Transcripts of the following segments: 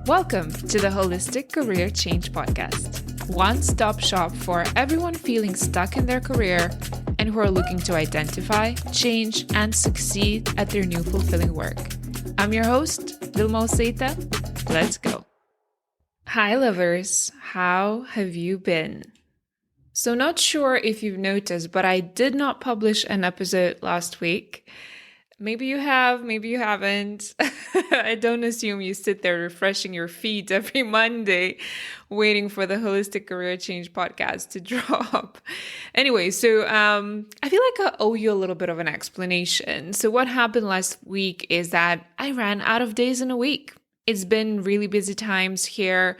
Welcome to the Holistic Career Change Podcast, one-stop shop for everyone feeling stuck in their career and who are looking to identify, change, and succeed at their new fulfilling work. I'm your host, Vilma. Let's go. Hi, lovers. How have you been? So not sure if you've noticed, but I did not publish an episode last week. Maybe you have, maybe you haven't. I don't assume you sit there refreshing your feed every Monday, waiting for the Holistic Career Change podcast to drop. Anyway, so I feel like I owe you a little bit of an explanation. So what happened last week is that I ran out of days in a week. It's been really busy times here.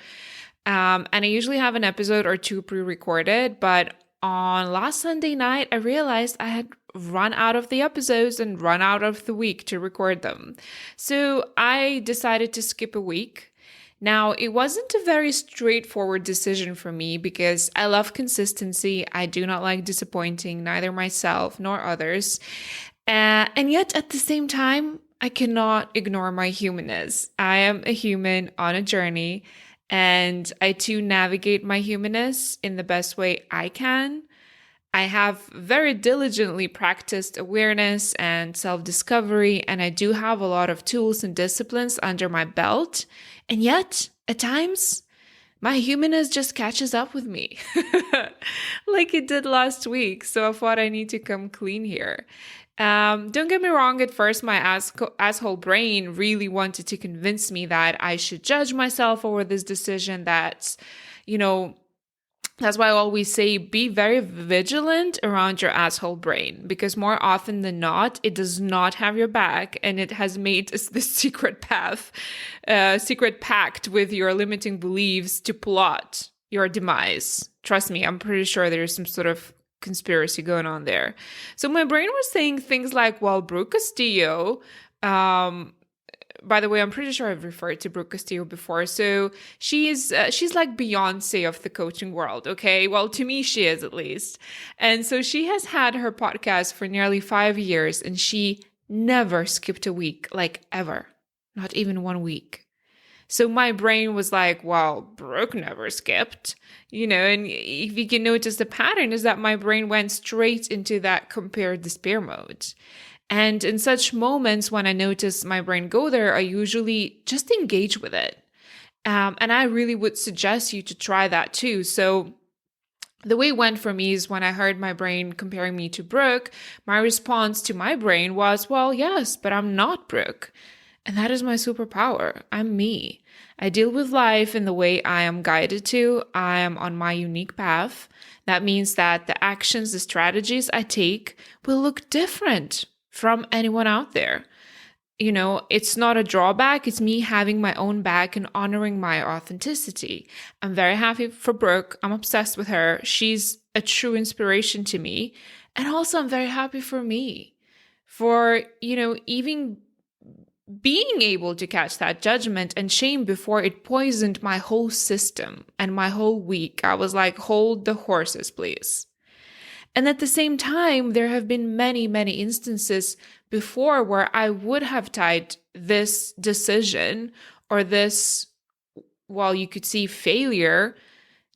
And I usually have an episode or two pre-recorded, but on last Sunday night, I realized I had run out of the episodes and run out of the week to record them. So I decided to skip a week. Now, it wasn't a very straightforward decision for me because I love consistency. I do not like disappointing neither myself nor others. And yet at the same time, I cannot ignore my humanness. I am a human on a journey. And I too navigate my humanness in the best way I can. I have very diligently practiced awareness and self-discovery, and I do have a lot of tools and disciplines under my belt. And yet, at times, my humanness just catches up with me, like it did last week. So I thought I need to come clean here. Don't get me wrong, at first my asshole brain really wanted to convince me that I should judge myself over this decision. That's why I always say be very vigilant around your asshole brain, because more often than not, it does not have your back and it has made this secret pact with your limiting beliefs to plot your demise. Trust me, I'm pretty sure there's some sort of conspiracy going on there. So my brain was saying things like, well, Brooke Castillo, by the way, I'm pretty sure I've referred to Brooke Castillo before. So she's like Beyonce of the coaching world. Okay. Well, to me, she is at least. And so she has had her podcast for nearly 5 years and she never skipped a week, like ever, not even 1 week. So my brain was like, well, Brooke never skipped, and if you can notice the pattern is that my brain went straight into that compare despair mode. And in such moments when I notice my brain go there, I usually just engage with it. And I really would suggest you to try that too. So the way it went for me is when I heard my brain comparing me to Brooke, my response to my brain was, well, yes, but I'm not Brooke. And that is my superpower. I'm me. I deal with life in the way I am guided to. I am on my unique path. That means that the actions, the strategies I take will look different from anyone out there. It's not a drawback. It's me having my own back and honoring my authenticity. I'm very happy for Brooke. I'm obsessed with her. She's a true inspiration to me. And also I'm very happy for me. For, even being able to catch that judgment and shame before it poisoned my whole system and my whole week. I was like, hold the horses, please. And at the same time, there have been many, many instances before where I would have tied this decision or this, well, you could see failure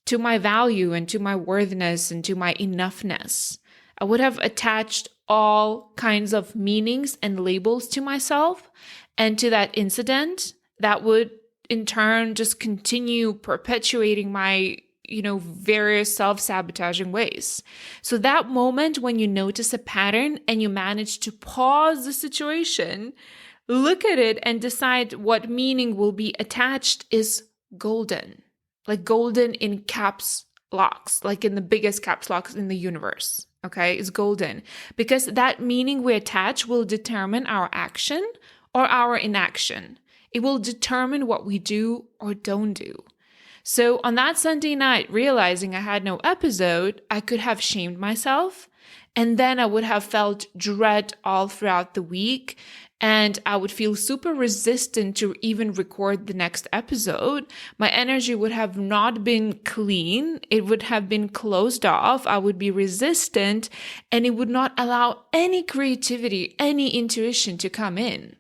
to my value and to my worthiness and to my enoughness. I would have attached all kinds of meanings and labels to myself and to that incident that would in turn just continue perpetuating my, various self-sabotaging ways. So that moment when you notice a pattern and you manage to pause the situation, look at it and decide what meaning will be attached is golden. Like golden in caps locks, like in the biggest caps locks in the universe. Okay, it's golden because that meaning we attach will determine our action or our inaction. It will determine what we do or don't do. So on that Sunday night, realizing I had no episode, I could have shamed myself. And then I would have felt dread all throughout the week. And I would feel super resistant to even record the next episode. My energy would have not been clean. It would have been closed off. I would be resistant and it would not allow any creativity, any intuition to come in.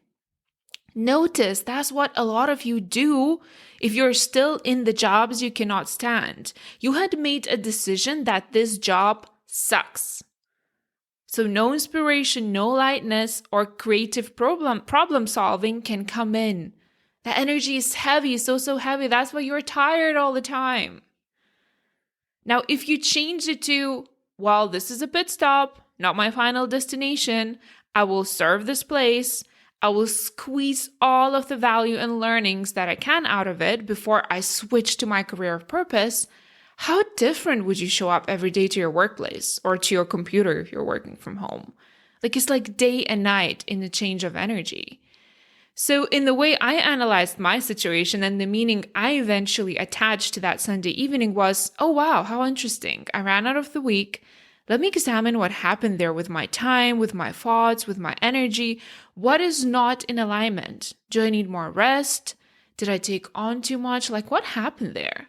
Notice that's what a lot of you do if you're still in the jobs you cannot stand. You had made a decision that this job sucks. So no inspiration, no lightness, or creative problem solving can come in. The energy is heavy, so heavy. That's why you're tired all the time. Now, if you change it to, well, this is a pit stop, not my final destination. I will serve this place. I will squeeze all of the value and learnings that I can out of it before I switch to my career of purpose. How different would you show up every day to your workplace or to your computer if you're working from home? It's like day and night in the change of energy. So in the way I analyzed my situation and the meaning I eventually attached to that Sunday evening was, oh wow, how interesting. I ran out of the week. Let me examine what happened there with my time, with my thoughts, with my energy. What is not in alignment? Do I need more rest? Did I take on too much? What happened there?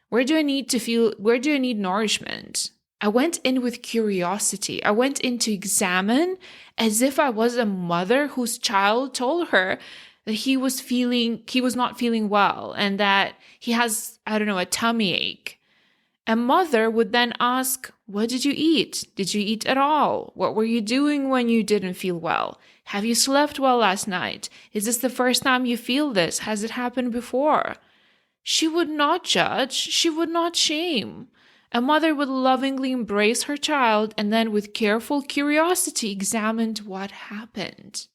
Where do I need nourishment? I went in with curiosity. I went in to examine as if I was a mother whose child told her that he was not feeling well and that he has, a tummy ache. A mother would then ask, what did you eat? Did you eat at all? What were you doing when you didn't feel well? Have you slept well last night? Is this the first time you feel this? Has it happened before? She would not judge. She would not shame. A mother would lovingly embrace her child and then with careful curiosity examined what happened.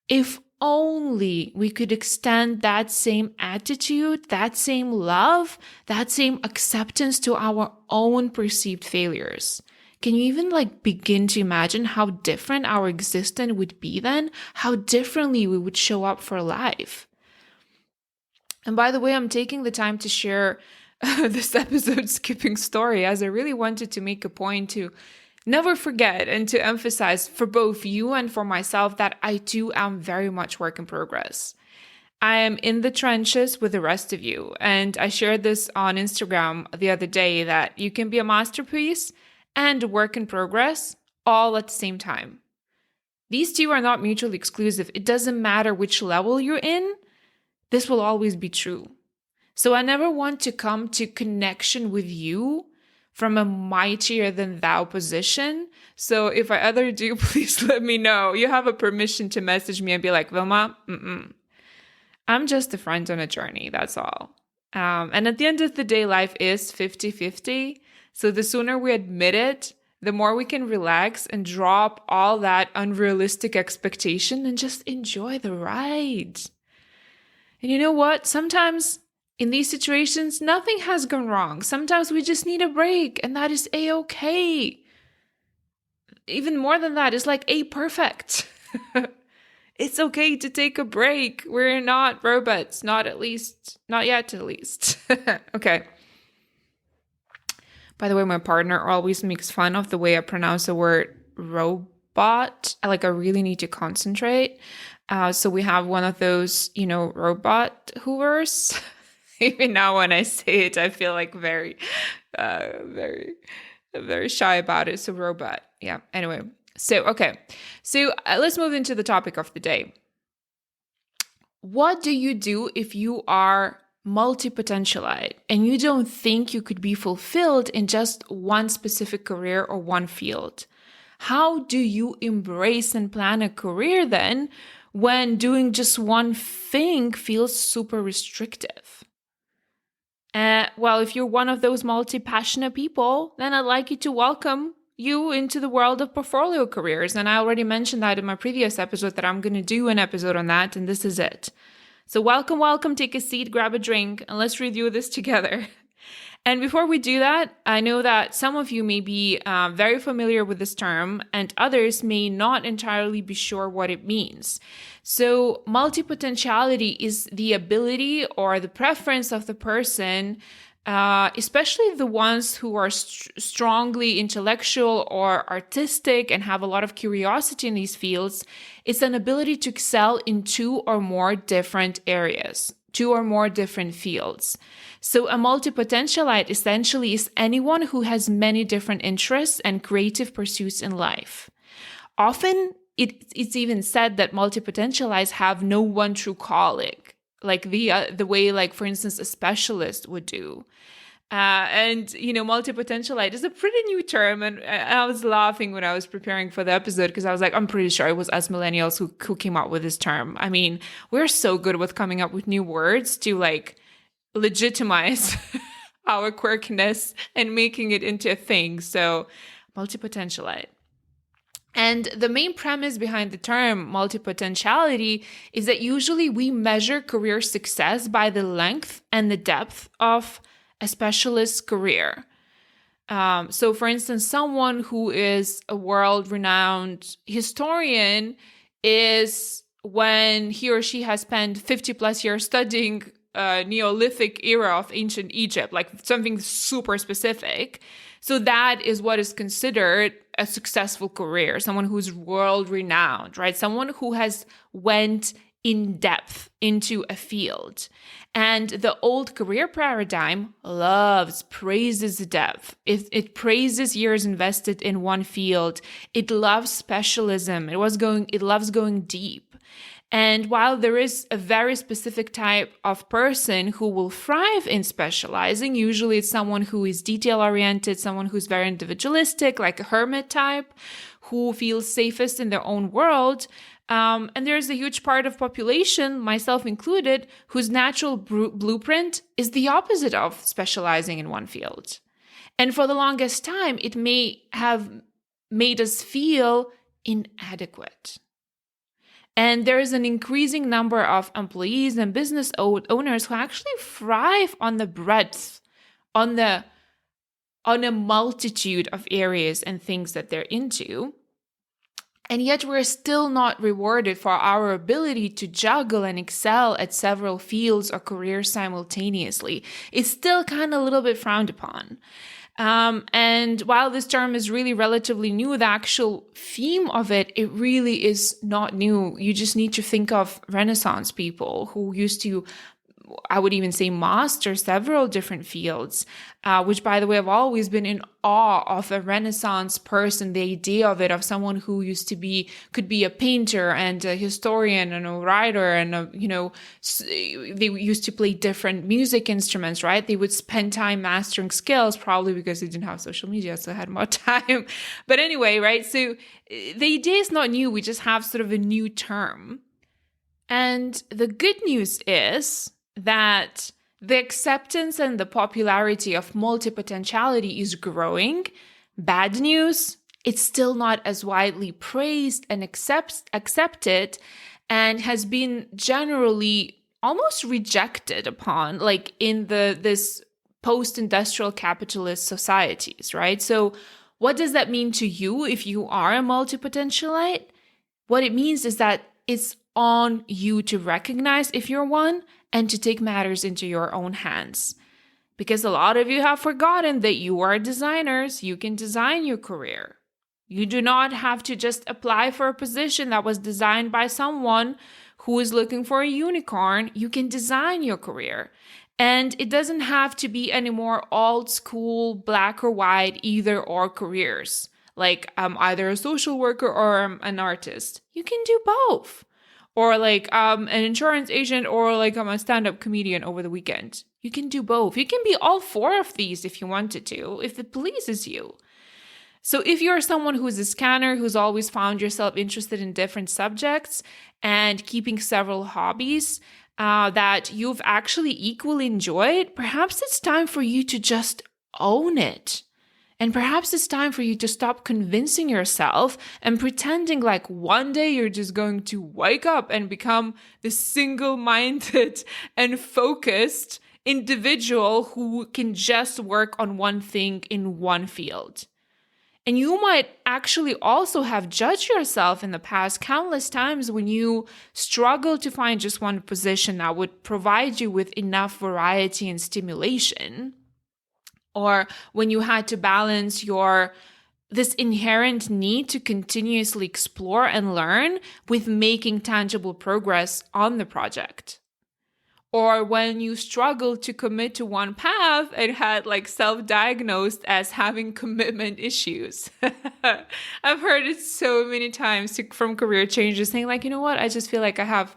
If only we could extend that same attitude, that same love, that same acceptance to our own perceived failures. Can you even begin to imagine how different our existence would be then? How differently we would show up for life? And by the way, I'm taking the time to share this episode skipping story as I really wanted to make a point to never forget and to emphasize for both you and for myself that I too am very much work in progress. I am in the trenches with the rest of you. And I shared this on Instagram the other day that you can be a masterpiece and a work in progress all at the same time. These two are not mutually exclusive. It doesn't matter which level you're in. This will always be true. So I never want to come to connection with you from a mightier than thou position. So if I ever do, please let me know. You have a permission to message me and be like, Vilma, I'm just a friend on a journey. That's all. And at the end of the day, life is 50-50. So the sooner we admit it, the more we can relax and drop all that unrealistic expectation and just enjoy the ride. And you know what? Sometimes in these situations, nothing has gone wrong. Sometimes we just need a break, and that is a-okay. Even more than that, it's perfect. It's okay to take a break. We're not robots, not yet at least. Okay. By the way, my partner always makes fun of the way I pronounce the word robot. I really need to concentrate. So we have one of those, robot hoovers. Even now when I say it, I feel very, very shy about it. So robot. Yeah. Anyway. So, okay. So let's move into the topic of the day. What do you do if you are multipotentialite and you don't think you could be fulfilled in just one specific career or one field? How do you embrace and plan a career then when doing just one thing feels super restrictive? Well, if you're one of those multi-passionate people, then I'd like you to welcome you into the world of portfolio careers. And I already mentioned that in my previous episode that I'm going to do an episode on that, and this is it. So welcome, take a seat, grab a drink, and let's review this together. And before we do that, I know that some of you may be very familiar with this term and others may not entirely be sure what it means. So multipotentiality is the ability or the preference of the person, especially the ones who are strongly intellectual or artistic and have a lot of curiosity in these fields. It's an ability to excel in two or more different areas, two or more different fields. So a multipotentialite essentially is anyone who has many different interests and creative pursuits in life. Often it's even said that multipotentialites have no one true calling, like the way, like, for instance, a specialist would do. And, multipotentialite is a pretty new term. And I was laughing when I was preparing for the episode because I was like, I'm pretty sure it was us millennials who came up with this term. I mean, we're so good with coming up with new words to like legitimize our quirkiness and making it into a thing. So multipotentialite. And the main premise behind the term multipotentiality is that usually we measure career success by the length and the depth of a specialist's career. So, for instance, someone who is a world-renowned historian is when he or she has spent 50 plus years studying Neolithic era of ancient Egypt, like something super specific. So that is what is considered a successful career, someone who's world-renowned, right? Someone who has went in depth into a field. And the old career paradigm praises depth. It praises years invested in one field. It loves specialism. It loves going deep. And while there is a very specific type of person who will thrive in specializing, usually it's someone who is detail-oriented, someone who's very individualistic, like a hermit type, who feels safest in their own world. And there's a huge part of population, myself included, whose natural blueprint is the opposite of specializing in one field. And for the longest time, it may have made us feel inadequate. And there is an increasing number of employees and business owners who actually thrive on the breadth, on a multitude of areas and things that they're into. And yet we're still not rewarded for our ability to juggle and excel at several fields or careers simultaneously. It's still kind of a little bit frowned upon. And while this term is really relatively new, the actual theme of it really is not new. You just need to think of Renaissance people who used to, I would even say, master several different fields, which, by the way, I've always been in awe of a Renaissance person, the idea of it, of someone who could be a painter and a historian and a writer and, they used to play different music instruments, right? They would spend time mastering skills, probably because they didn't have social media, so they had more time. But anyway, right? So the idea is not new. We just have sort of a new term. And the good news is that the acceptance and the popularity of multipotentiality is growing. Bad news, it's still not as widely praised and accepted, and has been generally almost rejected upon, like in this post-industrial capitalist societies, right? So what does that mean to you if you are a multipotentialite? What it means is that it's on you to recognize if you're one and to take matters into your own hands. Because a lot of you have forgotten that you are designers. You can design your career. You do not have to just apply for a position that was designed by someone who is looking for a unicorn. You can design your career. And it doesn't have to be any more old school, black or white, either or careers. Like I'm either a social worker or I'm an artist. You can do both. Or like an insurance agent, or like I'm a stand-up comedian over the weekend. You can do both. You can be all four of these if you wanted to, if it pleases you. So if you're someone who's a scanner, who's always found yourself interested in different subjects and keeping several hobbies that you've actually equally enjoyed, perhaps it's time for you to just own it. And perhaps it's time for you to stop convincing yourself and pretending like one day you're just going to wake up and become the single-minded and focused individual who can just work on one thing in one field. And you might actually also have judged yourself in the past countless times when you struggled to find just one position that would provide you with enough variety and stimulation. Or when you had to balance this inherent need to continuously explore and learn with making tangible progress on the project. or when you struggle to commit to one path and had like self-diagnosed as having commitment issues. I've heard it so many times from career changers saying like, you know what, I just feel like I have,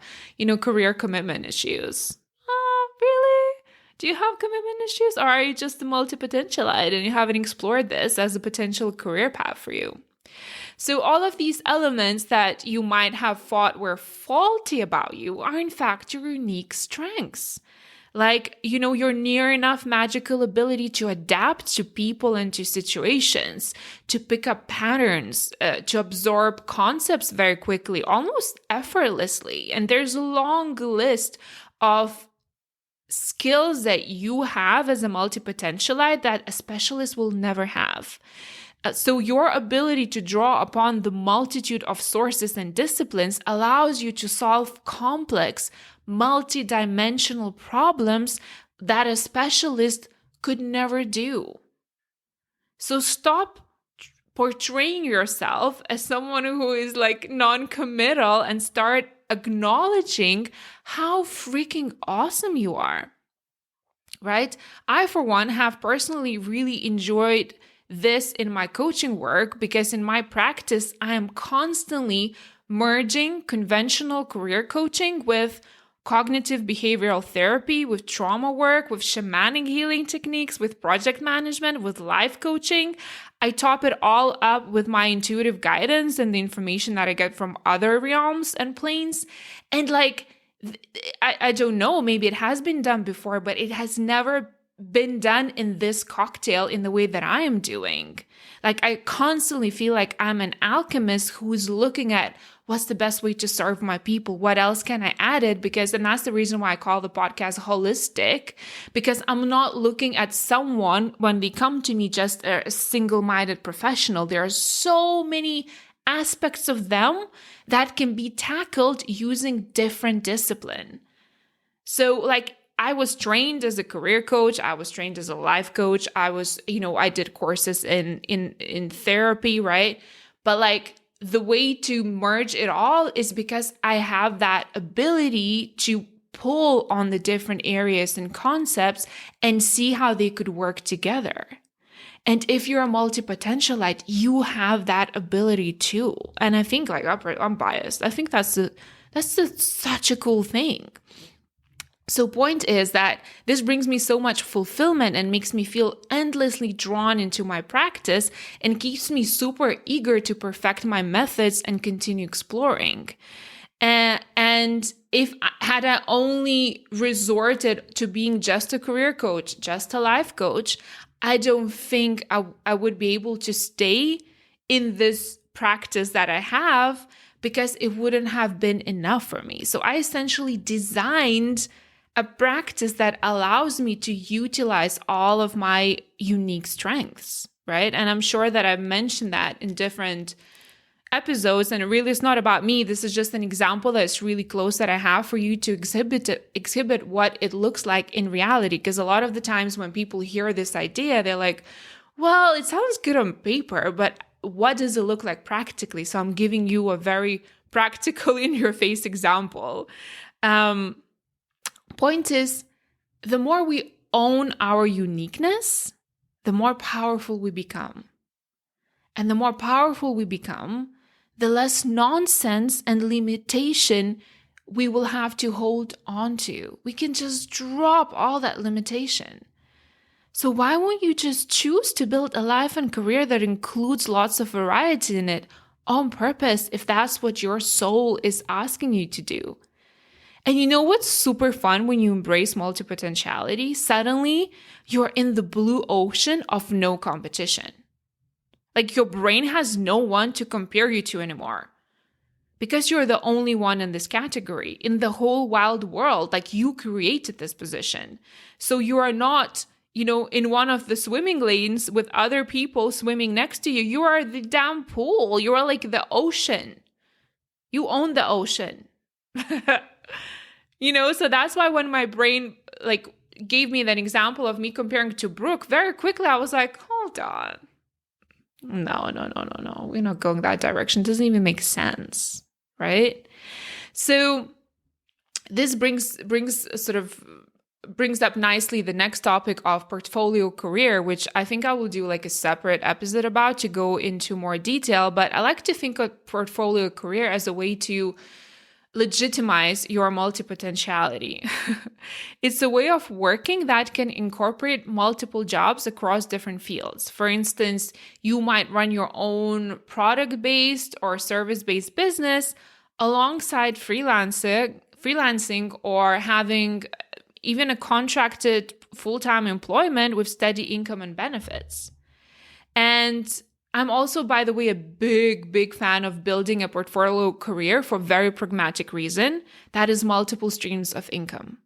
career commitment issues. Oh, really? Do you have commitment issues? Or are you just a multipotentialite and you haven't explored this as a potential career path for you? So all of these elements that you might have thought were faulty about you are in fact your unique strengths. Like, your near enough magical ability to adapt to people and to situations, to pick up patterns, to absorb concepts very quickly, almost effortlessly. And there's a long list of skills that you have as a multipotentialite that a specialist will never have. So your ability to draw upon the multitude of sources and disciplines allows you to solve complex, multidimensional problems that a specialist could never do. So stop portraying yourself as someone who is like non-committal and start acknowledging how freaking awesome you are, right? I, for one, have personally really enjoyed this in my coaching work because in my practice, I am constantly merging conventional career coaching with cognitive behavioral therapy, with trauma work, with shamanic healing techniques, with project management, with life coaching. I top it all up with my intuitive guidance and the information that I get from other realms and planes. And like, I don't know, maybe it has been done before, but it has never been done in this cocktail in the way that I am doing. Like, I constantly feel like I'm an alchemist who's looking at what's the best way to serve my people? What else can I add it? And that's the reason why I call the podcast holistic, because I'm not looking at someone when they come to me just a single-minded professional. There are so many aspects of them that can be tackled using different discipline. So like, I was trained as a career coach. I was trained as a life coach. I did courses in therapy, right? But like, the way to merge it all is because I have that ability to pull on the different areas and concepts and see how they could work together. And if you're a multipotentialite, you have that ability too. And I think like, I'm biased. I think that's such a cool thing. So point is that this brings me so much fulfillment and makes me feel endlessly drawn into my practice and keeps me super eager to perfect my methods and continue exploring. And if had I only resorted to being just a career coach, just a life coach, I don't think I would be able to stay in this practice that I have because it wouldn't have been enough for me. So I essentially designed a practice that allows me to utilize all of my unique strengths, right? And I'm sure that I've mentioned that in different episodes, and it really is not about me. This is just an example that's really close that I have for you to exhibit what it looks like in reality. Because a lot of the times when people hear this idea, they're like, well, it sounds good on paper, but what does it look like practically? So I'm giving you a very practical in your face example. Point is, the more we own our uniqueness, the more powerful we become. And the more powerful we become, the less nonsense and limitation we will have to hold on to. We can just drop all that limitation. So why won't you just choose to build a life and career that includes lots of variety in it on purpose if that's what your soul is asking you to do? And you know what's super fun when you embrace multipotentiality? Suddenly, you're in the blue ocean of no competition. Like your brain has no one to compare you to anymore. Because you're the only one in this category, in the whole wild world. Like you created this position. So you are not, in one of the swimming lanes with other people swimming next to you. You are the damn pool. You are like the ocean. You own the ocean. So that's why when my brain like gave me that example of me comparing to Brooke, very quickly I was like, hold on. No. We're not going that direction. It doesn't even make sense, right? So this brings up nicely the next topic of portfolio career, which I think I will do like a separate episode about to go into more detail. But I like to think of portfolio career as a way to legitimize your multipotentiality. It's a way of working that can incorporate multiple jobs across different fields. For instance, you might run your own product-based or service-based business alongside freelancing or having even a contracted full-time employment with steady income and benefits. And I'm also, by the way, a big fan of building a portfolio career for a very pragmatic reason. That is multiple streams of income.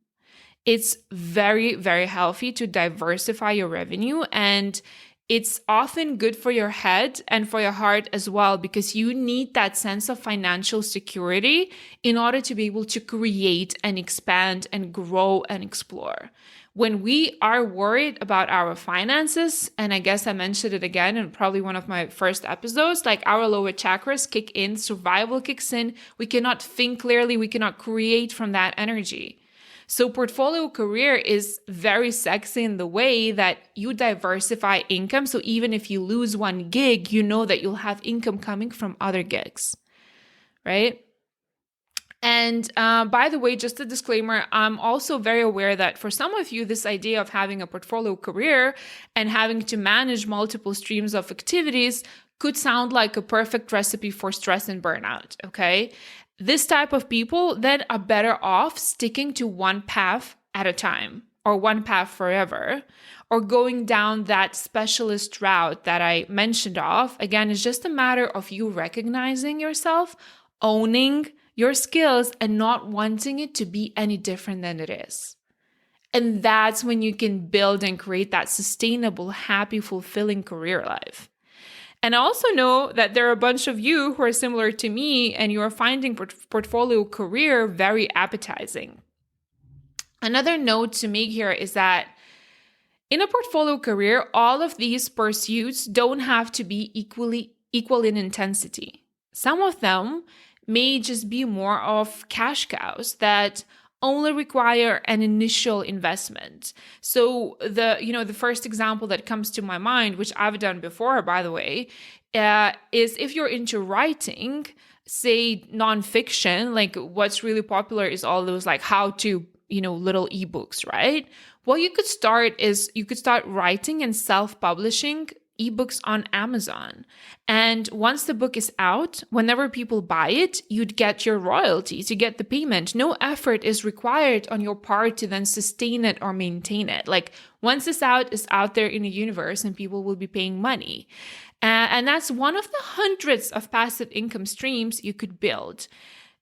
It's very, very healthy to diversify your revenue, and it's often good for your head and for your heart as well, because you need that sense of financial security in order to be able to create and expand and grow and explore. When we are worried about our finances, and I guess I mentioned it again in probably one of my first episodes, like our lower chakras kick in, survival kicks in, we cannot think clearly, we cannot create from that energy. So portfolio career is very sexy in the way that you diversify income. So even if you lose one gig, you know that you'll have income coming from other gigs, right? And by the way, just a disclaimer, I'm also very aware that for some of you, this idea of having a portfolio career and having to manage multiple streams of activities could sound like a perfect recipe for stress and burnout, okay? This type of people then are better off sticking to one path at a time, or one path forever, or going down that specialist route that I mentioned of. Again, it's just a matter of you recognizing yourself, owning your skills, and not wanting it to be any different than it is. And that's when you can build and create that sustainable, happy, fulfilling career life. And I also know that there are a bunch of you who are similar to me, and you are finding portfolio career very appetizing. Another note to make here is that in a portfolio career, all of these pursuits don't have to be equal in intensity. Some of them may just be more of cash cows that only require an initial investment. So the first example that comes to my mind, which I've done before, by the way, is if you're into writing, say nonfiction, like what's really popular is all those like how to, little ebooks, right? What you could start is you could start writing and self-publishing ebooks on Amazon. And once the book is out, whenever people buy it, you'd get your royalties, you get the payment. No effort is required on your part to then sustain it or maintain it. Like once it's out there in the universe and people will be paying money. And that's one of the hundreds of passive income streams you could build.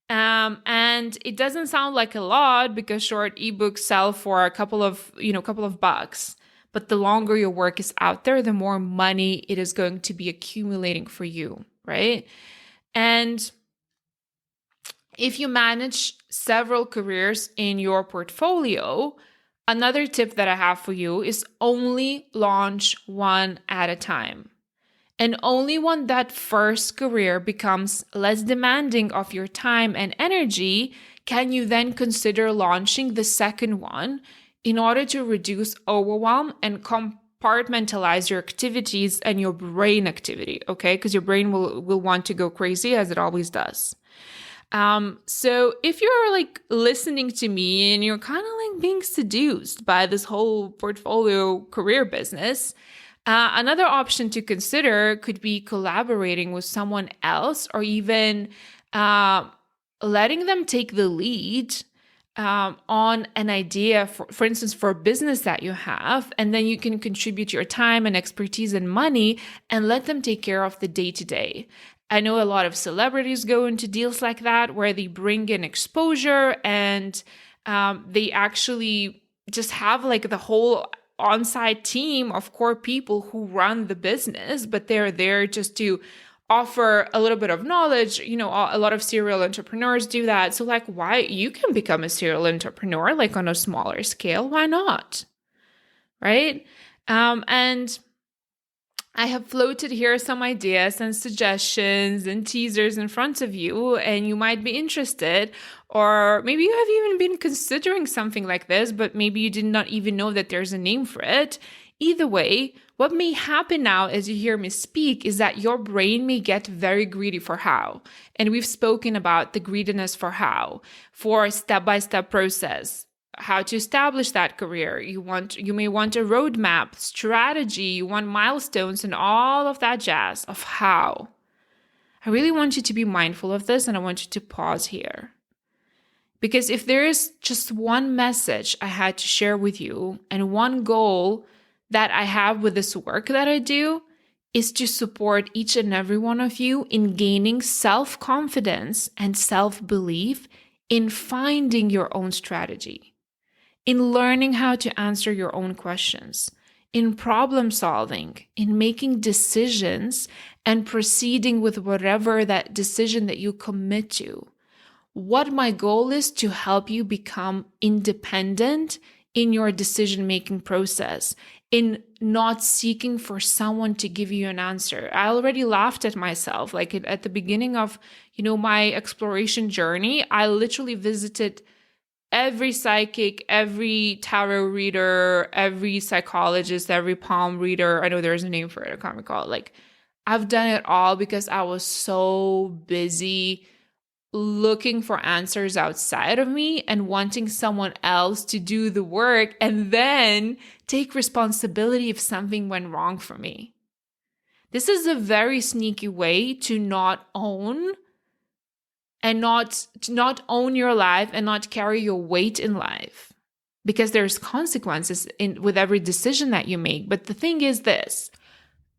And it doesn't sound like a lot because short ebooks sell for a couple of bucks. But the longer your work is out there, the more money it is going to be accumulating for you, right? And if you manage several careers in your portfolio, another tip that I have for you is only launch one at a time. And only when that first career becomes less demanding of your time and energy can you then consider launching the second one in order to reduce overwhelm and compartmentalize your activities and your brain activity, okay? Because your brain will want to go crazy, as it always does. So if you're like listening to me and you're kind of like being seduced by this whole portfolio career business, another option to consider could be collaborating with someone else, or even letting them take the lead on an idea, for instance, for a business that you have, and then you can contribute your time and expertise and money and let them take care of the day-to-day. I know a lot of celebrities go into deals like that where they bring in exposure and they actually just have like the whole on-site team of core people who run the business, but they're there just to offer a little bit of knowledge. A lot of serial entrepreneurs do that. So like, why you can become a serial entrepreneur, like on a smaller scale, why not? Right? And I have floated here some ideas and suggestions and teasers in front of you, and you might be interested. Or maybe you have even been considering something like this, but maybe you did not even know that there's a name for it. Either way, what may happen now as you hear me speak is that your brain may get very greedy for how. And we've spoken about the greediness for how, for step-by-step process, how to establish that career. You may want a roadmap, strategy, you want milestones and all of that jazz of how. I really want you to be mindful of this, and I want you to pause here. Because if there is just one message I had to share with you and one goal that I have with this work that I do, is to support each and every one of you in gaining self-confidence and self-belief in finding your own strategy, in learning how to answer your own questions, in problem solving, in making decisions and proceeding with whatever that decision that you commit to. What my goal is to help you become independent in your decision-making process, in not seeking for someone to give you an answer. I already laughed at myself. Like at the beginning of, my exploration journey, I literally visited every psychic, every tarot reader, every psychologist, every palm reader. I know there's a name for it. I can't recall. Like, I've done it all because I was so busy looking for answers outside of me and wanting someone else to do the work and then take responsibility if something went wrong for me. This is a very sneaky way to not own and not own your life and not carry your weight in life, because there's consequences with every decision that you make. But the thing is this: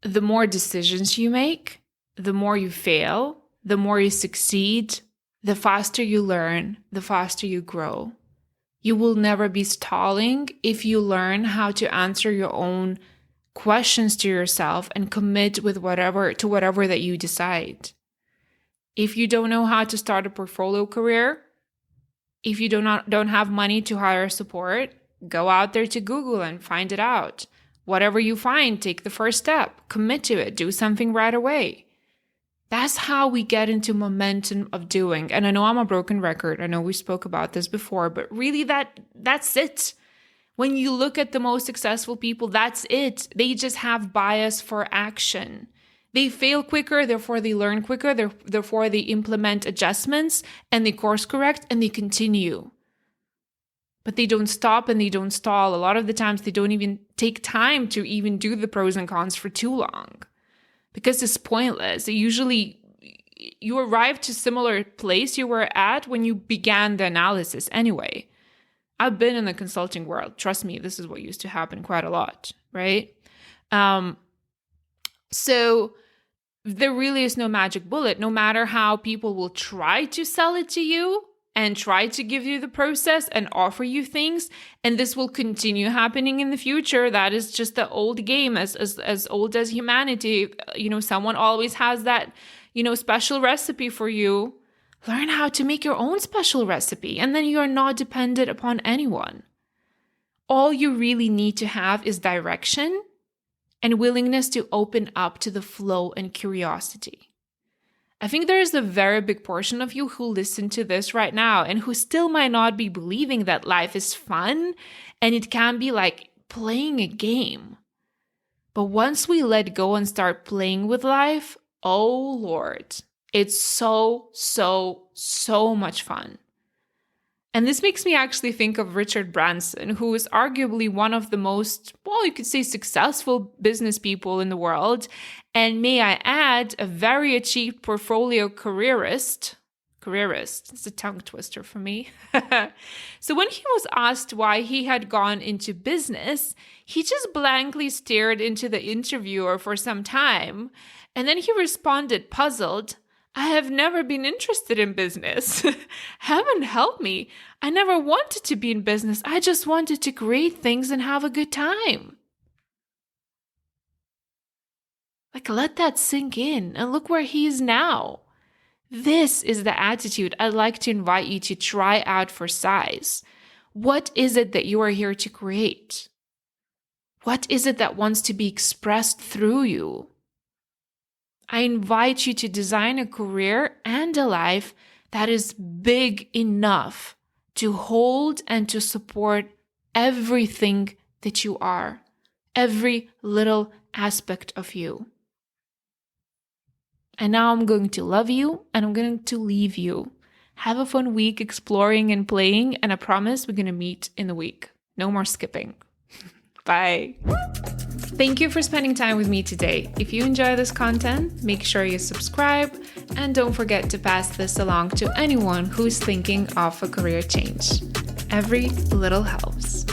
the more decisions you make, the more you fail, the more you succeed, the faster you learn, the faster you grow. You will never be stalling if you learn how to answer your own questions to yourself and commit with whatever that you decide. If you don't know how to start a portfolio career, if you don't have money to hire support, go out there to Google and find it out. Whatever you find, take the first step, commit to it, do something right away. That's how we get into momentum of doing. And I know I'm a broken record. I know we spoke about this before, but really that's it. When you look at the most successful people, that's it. They just have bias for action. They fail quicker, therefore they learn quicker, therefore they implement adjustments and they course correct and they continue. But they don't stop and they don't stall. A lot of the times they don't even take time to even do the pros and cons for too long, because it's pointless. Usually you arrive to a similar place you were at when you began the analysis anyway. I've been in the consulting world. Trust me, this is what used to happen quite a lot, right? So there really is no magic bullet. No matter how people will try to sell it to you and try to give you the process and offer you things, and this will continue happening in the future. That is just the old game, as old as humanity. Someone always has that, special recipe for you. Learn how to make your own special recipe, and then you are not dependent upon anyone. All you really need to have is direction and willingness to open up to the flow and curiosity. I think there is a very big portion of you who listen to this right now and who still might not be believing that life is fun and it can be like playing a game. But once we let go and start playing with life, oh Lord, it's so, so, so much fun. And this makes me actually think of Richard Branson, who is arguably one of the most, you could say, successful business people in the world. And may I add, a very achieved portfolio careerist. It's a tongue twister for me. So when he was asked why he had gone into business, he just blankly stared into the interviewer for some time. And then he responded, puzzled, "I have never been interested in business. Heaven help me. I never wanted to be in business. I just wanted to create things and have a good time." Like, let that sink in, and look where he is now. This is the attitude I'd like to invite you to try out for size. What is it that you are here to create? What is it that wants to be expressed through you? I invite you to design a career and a life that is big enough to hold and to support everything that you are, every little aspect of you. And now I'm going to love you and I'm going to leave you. Have a fun week exploring and playing, and I promise we're going to meet in the week. No more skipping. Bye. Thank you for spending time with me today. If you enjoy this content, make sure you subscribe and don't forget to pass this along to anyone who's thinking of a career change. Every little helps.